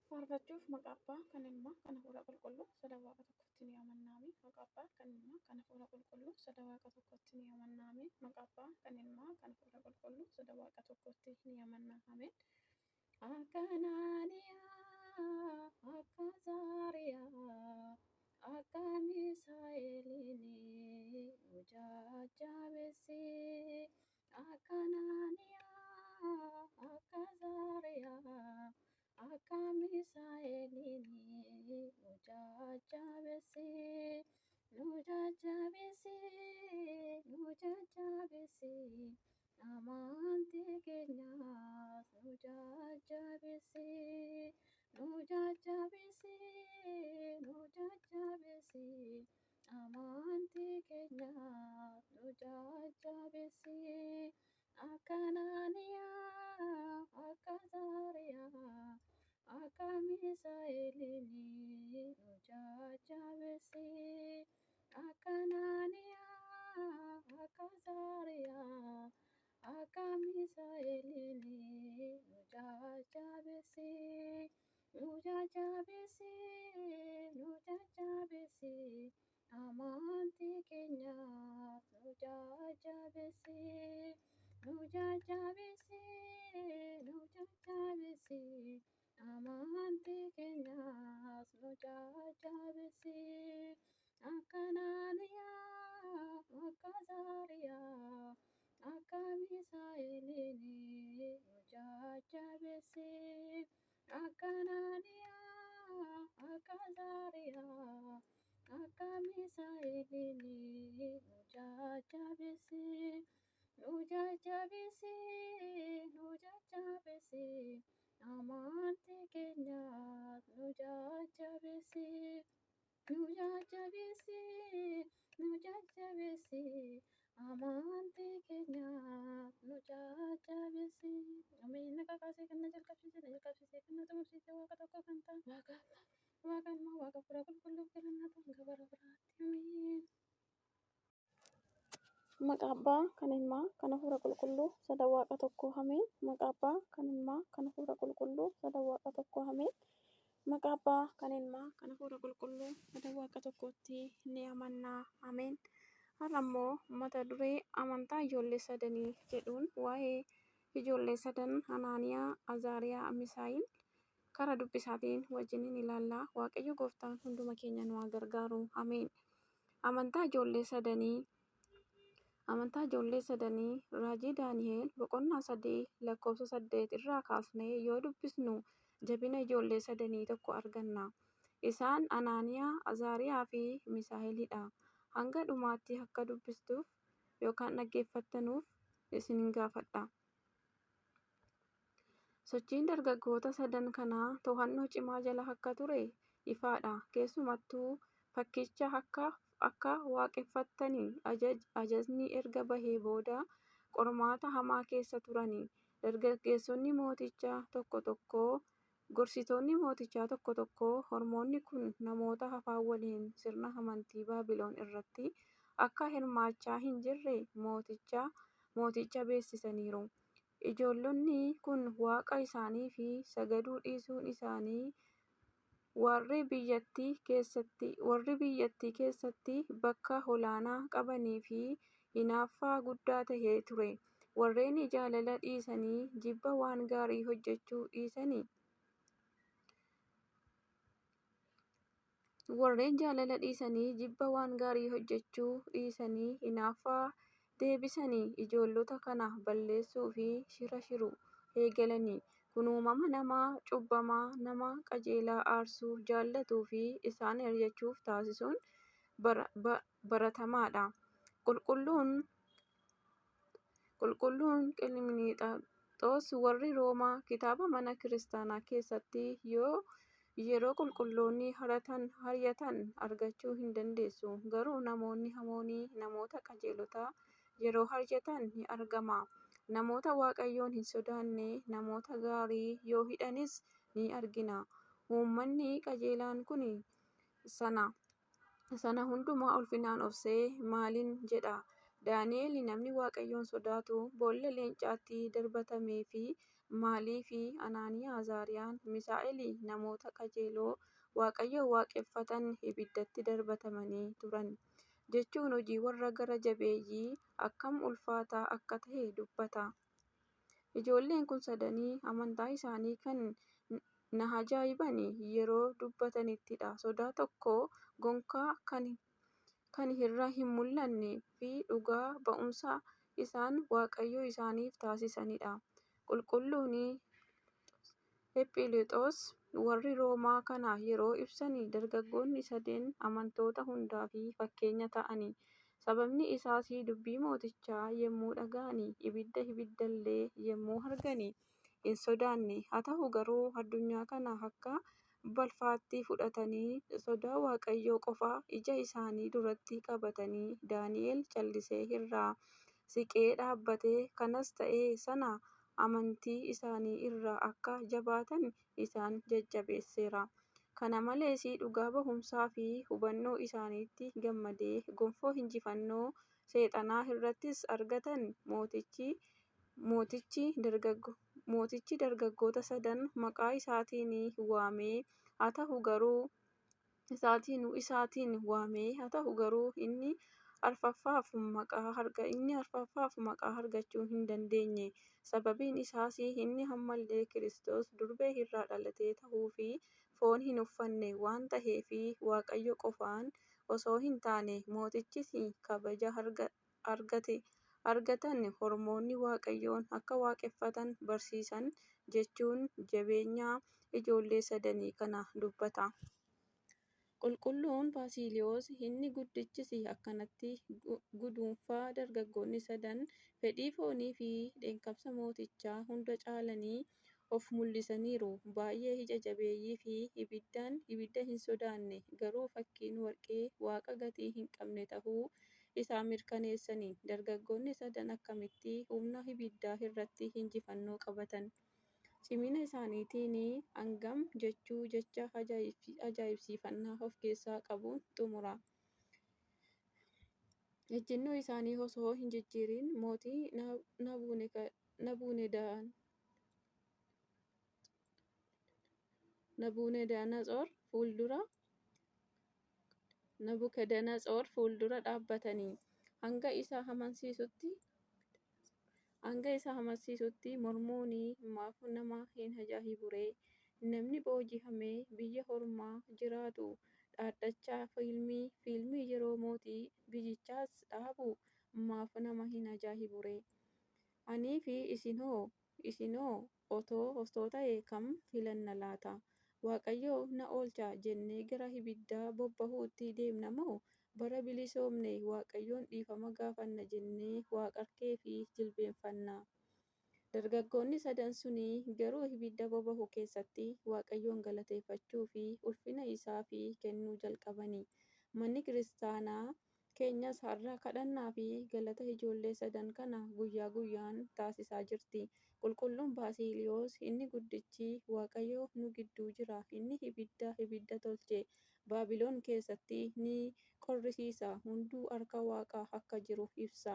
Faarfachuuf maqaa Abbaa kan Ilmaa kan Hafuura Qulqulluu sada Waaqa tokkotti ni amannaami. Maqaa Abbaa kan Ilmaa kan Hafuura Qulqulluu sada Waaqa tokkotti ni amannaami. Maqaa Abbaa kan Ilmaa kan Hafuura Qulqulluu sada Waaqa tokkotti ni amannaa. Ameen. Akka Naaniyaa, akka Zaariyaa, akka Misaa'eliini nu jajjabeessi. Akka Naaniyaa, akka Zaariyaa, akka Misaa'eliini nu jajjabeessi. Nu jajjabeessi, nu jajjabeessi. Amantii keenyaas nu jajjabeessi. Nu jajjabeessi, nu jajjabeessi. Amantii keenyaas nu jajjabeessi. Akka Naaniyaa, akka Zaariyaa, akka Misaa'eliini nu jajjabeessi. Akka Naaniyaa, akka Zaariyaa, akka Misaa'eliini nu jajjabeessi. Nu jajjabeessi, nu jajjabeessi. Amantii keenyaas nu jajjabeessi. Nu jajjabeessi, nu jajjabeessi. Amantii keenyaas nu jajjabeessi. Akka Naaniyaa, akka Zaariyaa, akka Misaa'eliini nu jajjabeessi. Akka Naaniyaa, akka Zaariyaa, akka Misaa'eliini nu jajjabeessi. Nu jajjabeessi, nu jajjabeessi. Amantii keenyaas nu jajjabeessi. Nu jajjabeessi, nu jajjabeessi. Amantii keenyaas nu jajjabeessi. Ameen. Naqa kaasee kan na jalqabsiisee kan na xumursiise Waaqa tokko kan ta'an Waaqa Ilmaa Waaqa Hafuura Qulqulluuf galannaa ta'an bara baraatti. Ameen. Maqaa Abbaa kan Ilmaa kan Hafuura Qulqulluu sada Waaqa tokko. Ameen. Maqaa Abbaa kan Ilmaa kan Hafuura Qulqulluu sada Waaqa tokko. Ameen. Maqaa Abbaa kan Ilmaa kan Hafuura Qulqulluu sada Waaqa tokkotti ni amannaa. Ameen. Har'a immoo mata duree amantaa ijoollee sadanii jedhuun waa'ee ijoollee sadan Hanaaniyaa, Azaariyaa, Misaa'il karaa dubbisaatiin wajjiniin ilaallaa. Waaqayyo Gooftaan hunduma keenya nu haa gargaaru. Ameen. Amantaa ijoollee sadanii raajii Daani'el boqonnaa 3 lakkoofsa 8 irraa kaasnee yoo dubbisnu jabina ijoollee sadanii tokko arganna. Isaan Hanaaniyaa, Azaariyaa fi Misaa'elidha. Hanga dhumaatti akka dubbistuuf yookaan dhaggeeffattanuuf isinin gaafadha. Sochiin dargaggoota sadan kanaa to'annoo cimaa jala akka ture ifaadha. Keessumattuu fakkicha akka waaqeffatanii ajajni erga bahee booda qormaata hamaa keessa turani. Dargaggeessonni mootichaa gorsitoonni mootichaa tokko tokko hormoonni kun namoota hafan waliin sirna amantii Baabiloon irratti akka hirmaachaa hin jirre mooticha beeksisaniiru. Ijoollonni kun waaqa isaanii fi sagaduu dhiisuun isaanii warri biyyattii keessatti bakka olaanaa qabanii fi hinaaffaa guddaa tahee ture. Warreen jaalala dhiisanii jibba waan gaarii hojjechuu dhiisanii hinaaffaa deebisanii ijoollota kana balleessuu fi shira shiruu eegalani. Kun uumama nama cubbamaa, nama qajeelaa aarsuu jaallatuu fi isaan ari'achuuf taasisuun baratamaadha. Qulqulluun Qiliminixoos warri Roomaa kitaaba mana kiristaanaa keessatti yeroo qulqulloonni haryatan argachuu hin dandeessu. Garuu namoonni hamoonni namoota qajeelotaa yeroo haryatan ni argama. Namoota Waaqayyoon hin sodaanne namoota gaarii yoo hidhanis ni argina. Uummanni qajeelaan kun sana hundumaa ulfinaan obsee maaliin jedha? Daani'el namni Waaqayyoon sodaatu boolla leencaatti darbatamee fi maaliif Anaaniyaa, Azaariyaan, Misaa'el namoota qajeeloo Waaqayyoon waaqeffatan ibiddatti darbatamanii turan jechuun hojii warra gara jabeeyyii akkam ulfaataa akka ta'e dubbata. Ijoolleen kun sadanii amantaa isaanii kan na ajaa'iban yeroo dubbatanittidha. Sodaa tokko gonkaa kan irraa hin mul'annee fi dhugaa ba'umsa isaan Waaqayyo isaaniif taasisanidha. Qulqulluun Ephilexoos warri Roomaa kana yeroo ibsan dargaggoonni sadeen amantoota hundaaf fakkeenya ta'ani. Sababni isaas dubbii mootichaa yemmuu dhaga'an ibiddallee yemmuu argan hin sodaanne. Haa ta'u garuu addunyaa kana akka balfaatti fudhatanii sodaa Waaqayyoo qofa ija isaanii duratti qabatanii Daani'el callisee irraa siqee dhaabbate. Kanas ta'e sana amantii isaanii irraa akka jabaatan isaan jajjabeesseera. Kana malees dhugaa ba'umsaa fi hubannoo isaaniitti gammadee gonfoo injifannoo seexanaa irrattis argatan mootichi dargaggoota sadan maqaa isaatiin waamee haa ta'u garuu inni arfaffaaf maqaa argachuu hin dandeenye. Sababiin isaas inni ammallee Kiristoos durbee irraa dhalate ta'uu fi foon hin uffanne waan ta'eef Waaqayyo qofaan osoo hin taane mootichis kabaja argatan Ormoonni Waaqayyoon akka waaqeffatan barsiisan jechuun jabeenya ijoollee sadanii kana dubbata. Qulqulluun Baasiliyoos inni guddichis akkanatti guduunfaa dargaggoonni sadan fedhii foonii fi dheekkamsa mootichaa hunda caalanii of mul'isaniiru. Baay'ee ija jabeeyyii fi ibidda hin sodaanne garuu fakkiin warqee waaqa gatii hin qabne ta'uu isaa mirkaneessani. Dargaggoonni sadan akkamitti humna ibiddaa irratti injifannoo qabatan? Cimina isaaniitiin hangam jechuu jecha ajaa'ibsiifannaa of keessaa qabuun xumura. Ejjennoo isaanii osoo hin jijjiirin mootii Nabukadnezar fuuldura dhaabbatanii hanga isa amansiisutti mormuun maaf nama hin ajaa'ibu ree? Namni booji'amee biyya ormaa jiraatu dhadhachaa fiilmii yeroo mootii biyyichaas dhaabu maaf nama hin ajaa'ibu ree? Anii fi isinoo otoo ta'ee kam filanna laata? Waaqayyo na oolcha jennee gara ibidda bobbahuutti deemna moo bara bilisoomne Waaqayyoon dhiifama gaafanna jennee waaqarkee fi jilbeenfanna? Dargaggoonni sadan suni garuu ibidda bobahu keessatti Waaqayyoon galateeffachuu fi ulfina isaaf kennuu jalqabani. Manni kiristaanaa keenyas har'a kadhannaa fi galata ijoollee sadan kana guyyaa guyyaan taasisaa jirti. Qulqulluun Baasiliyoos inni guddichi Waaqayyo nu gidduu jira. Inni ibidda tolche Baabiloon keessatti ni qorrisiisa. Hunduu harka Waaqaa akka jiru ibsa.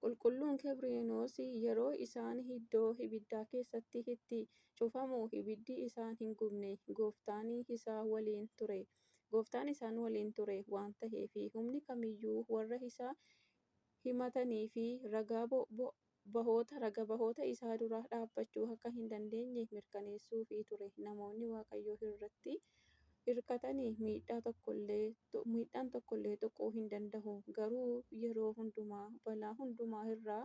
Qulqulluun Kebrenoos yeroo isaan iddoo ibiddaa keessatti itti cufamu ibiddi isaan hin gubne gooftaan isaan waliin ture waan ta'eef humni kamiyyuu warra isa himatanii fi raga bahoota isaa dura dhaabbachuu akka hin dandeenye mirkaneessuuf ture. Namoonni Waaqayyo irratti hirkatan miidhaan tokkollee tuquu hin danda'u. Garuu yeroo hundumaa balaa hundumaa irraa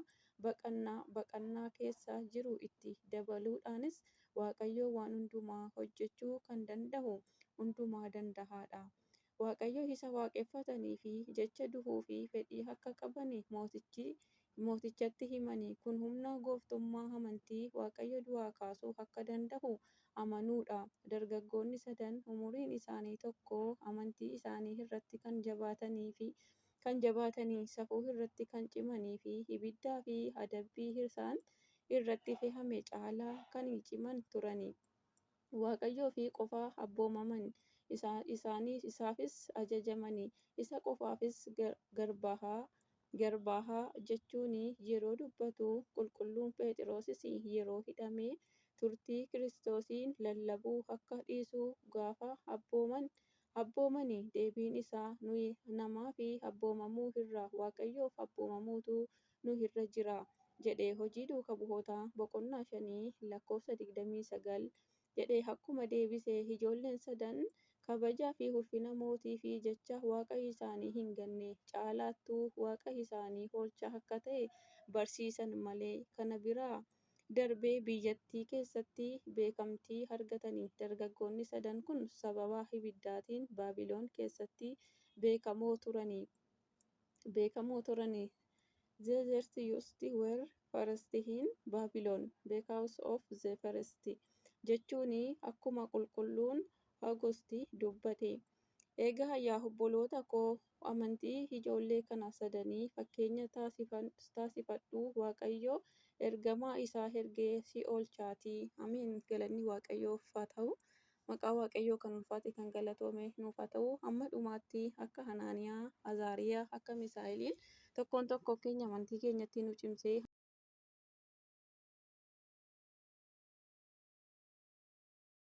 baqannaa keessa jiru. Itti dabaluudhaanis Waaqayyo waan hundumaa hojjechuu kan danda'u hundumaa danda'aadha. Waaqayyo isa waaqeffatanii fi jecha du'uu fi fedhii akka qaban mootichatti himani. Kun humna gooftummaa amantii Waaqayyo du'aa kaasuu akka danda'u amanuudha. Dargaggoonni sadan umuriin isaanii tokko amantii isaanii irratti kan jabaatanii safuu irratti kan cimanii fi ibiddaa fi adabbii isaan irratti fe'ame caalaa kan ciman turani. Waaqayyoof qofa abboomaman. isaafis ajajamanii isa qofaafis garbahaa jechuun yeroo dubbatu qulqulluun Phexrosis yeroo hidhamee turtii Kiristoosiin lallabuu akka dhiisu gaafa abboomani deebiin isaa nuyi namaa fi abboomamuu irra Waaqayyoof abboomamuutu nu irra jira jedhe. Hojii duukaa bu'ootaa boqonnaa 5:29 jedhe akkuma deebisee ijoolleen sadan kabajaa fi ulfina mootii fi jecha waaqa isaanii hin ganne caalaattuu waaqa isaanii oolchaa akka ta'e barsiisan malee. Kana bira darbee biyyattii keessatti beekamtii argatanii dargaggoonni sadan kun sababa ibiddaatiin Baabiloon keessatti beekamoo turanii. They used were first in Babylon because of the first jechuun akkuma qulqulluun August dubbate. Egaa yaa obboloota koo amantii ijoollee kana sadanii fakkeenya taasifadhu Waaqayyo ergamaa isaa ergee si oolchaatii. Ameen. Galanni Waaqayyoof haa ta'u. Maqaa Waaqayyoo kan ulfaate kan galatoome nuuf haa ta'u. Amma dhumaatti akka Hanaaniyaa, Azaariyaa, akka Misaa'eliin tokkoon keenya amantii keenyatti nu cimsee